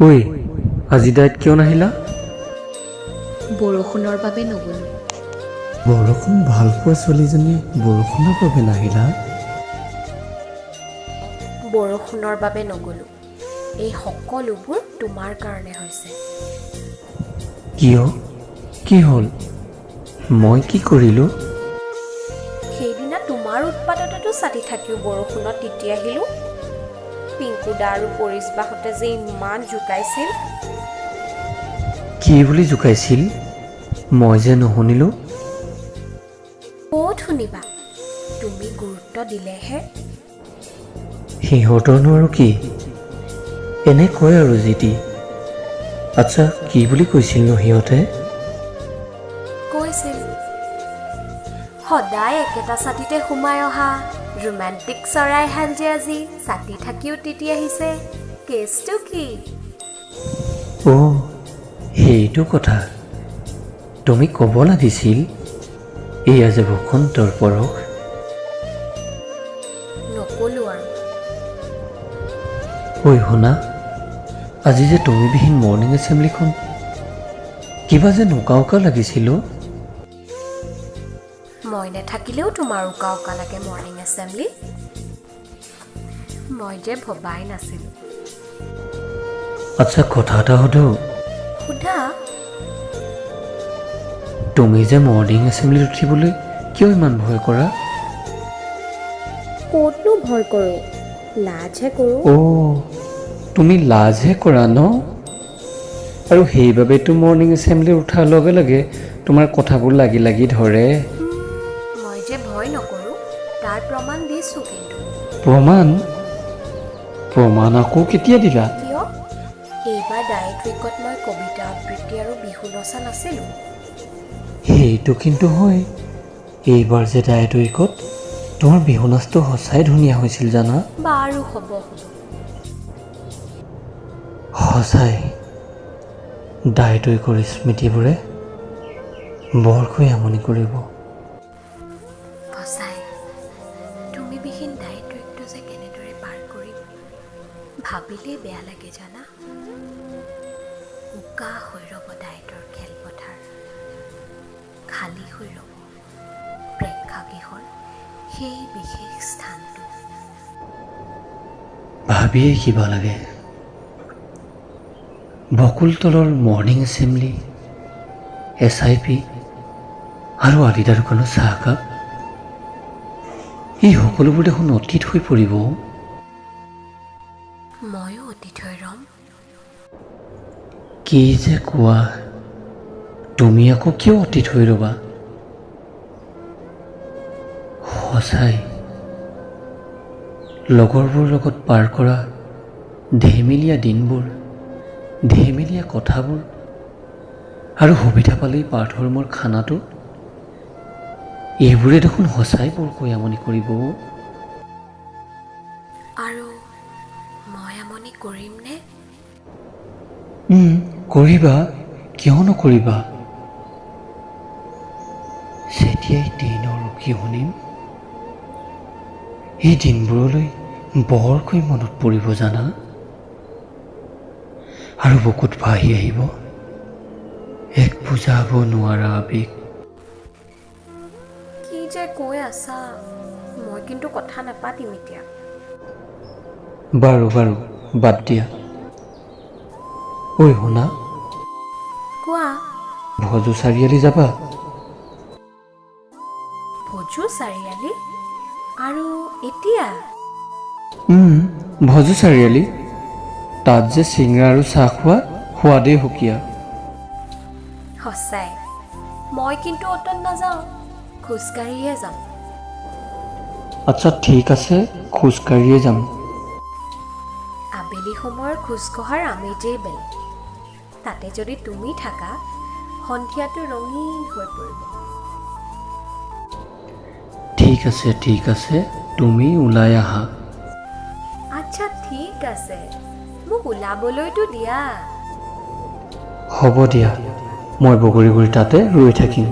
ঐ আজি ডাইত কিয় নাহিলা? বৰষুণৰ বাবে নগ'লো। বৰষুণ ভাল পোৱা ছোৱালীজনী বৰষুণৰ বাবে নাহিলা? বৰষুণৰ বাবে নগ'লো। এই সকলোবোৰ তোমাৰ কাৰণে হৈছে। কিয়? কি হ'ল? মই কি কৰিলোঁ? সেইদিনা তোমাৰ উৎপাততেতো ছাতি থাকিও বৰষুণত তিতি আহিলোঁ। পিংকুদা আৰু পৰিস্বাহঁতে যে ইমান জোকাইছিল। কি বুলি জোকাইছিল? মই যে নুশুনিলোঁ। ক'ত শুনিবা? তুমি গুৰুত্ব দিলেহে। সিহঁতৰনো আৰু কি? এনে কয় আৰু যি টি। আচ্ছা কি বুলি কৈছিলনো সিহঁতে? কৈছিল সদায় একেটা ছাতিতে সোমাই অহা ৰোমেণ্টিক চৰাইহাল যে আজি ছাতি থাকিও তিতি আহিছে। কেছটো কি? অ' সেইটো কথা। তুমি ক'ব লাগিছিল এয়া যে বসন্তৰ পৰশ। নক'লো আৰু। ঐ শুনা, আজি যে তুমি বিহীন মৰ্ণিং এছেম্বলিখন কিবা যে নোকা উকা লাগিছিল। মই নেথাকিলেও তোমাৰ উকা উকা লাগে মৰ্ণিং এছেম্বলি। মই যে ভবাই নাছিলোঁ। আচ্ছা কথা এটা সুধো, সোধা। তুমি যে মৰ্ণিং এছেম্বলিত উঠিবলৈ কিয় ইমান ভয় কৰা? ক'তনো ভয় কৰোঁ, লাজহে কৰোঁ। অ' তুমি লাজহে কৰা ন? আৰু সেইবাবেতো মৰ্ণিং এছেম্বলি উঠাৰ লগে লগে তোমাৰ কথাবোৰ লাগি লাগি ধৰে। মই যে ভয় নকৰোঁ তাৰ প্ৰমাণ দিছোঁ কিন্তু। প্ৰমাণ? প্ৰমাণ আকৌ কেতিয়া দিলা? কিয়? এইবাৰ ডায়েট উইকত মই কবিতা আবৃত্তি আৰু বিহু নচা নাছিলোঁ। সেইটো কিন্তু হয়। এইবাৰ যে ডায়েট উইকত তোমাৰ বিহু নাচটো সঁচাই ধুনীয়া হৈছিল জানা। বাৰু হ'ব। সঁচাই ডায়েট উইকৰ স্মৃতিবোৰে বৰকৈ আমনি কৰিব। সঁচাই তুমি বিহীন ডায়েট উইকটো যে কেনেদৰে পাৰ কৰিম ভাবিলেই বেয়া লাগে জানা। উকা হৈ ৰ'ব ডায়েটৰ খেলপথাৰ, খালী হৈ ৰ'ব প্ৰেক্ষাগৃহৰ সেই বিশেষ স্থানটো। ভাবিয়েই কিবা লাগে। বকুলতলৰ মৰ্ণিং এছেম্বলি, SIP আৰু আদিদা দোকানৰ চাহকাপ, এই সকলোবোৰ দেখোন অতীত হৈ পৰিব। ময়ো অতীত হৈ ৰ'ম। কি যে কোৱা, তুমি আকৌ কিয় অতীত হৈ ৰ'বা? সঁচাই লগৰবোৰৰ লগত পাৰ কৰা ধেমেলীয়া দিনবোৰ, ধেমেলীয়া কথাবোৰ আৰু সুবিধা পালেই পাৰ্থৰ খানাটো, এইবোৰে দেখোন সঁচাই বৰকৈ আমনি কৰিব। আৰু মই আমনি কৰিমনে? কৰিবা, কিয় নকৰিবা? যেতিয়াই দিনৰ ৰখি শুনিম এই দিনবোৰলৈ বৰকৈ মনত পৰিব জানা। আৰু বুকুত ভাহি আহিব এক বুজাব নোৱাৰা আবেগ। কি যে কৈ আছা, মই কিন্তু কথা নাপাতিম এতিয়া। বাৰু বাৰু বাদ দিয়া। ঐ শুনা, কোৱা। ভজু চাৰিআলি যাবা? ভজু চাৰিআলি? আৰু এতিয়া? ভজু চাৰিআলি, তাত যে চিংৰা আৰু চাহ খোৱা সোৱাদেই সুকীয়া। সঁচাই মই কিন্তু অটত নাযাওঁ, খোজকাঢ়িহে যাম। আচ্ছা ঠিক আছে, খোজকাঢ়িয়ে যাম। আবেলি সময়ৰ খোজকঢ়াৰ আমেজেই বেলেগ। তাতে যদি তুমি থাকা সন্ধিয়াটো ৰঙীন হৈ পৰিব। ঠিক আছে, তুমি ওলাই আহা। আচ্ছা ঠিক আছে, মোক ওলাবলৈতো দিয়া। হ'ব দিয়া, মই বগৰীগুৰি তাতে ৰৈ থাকিম।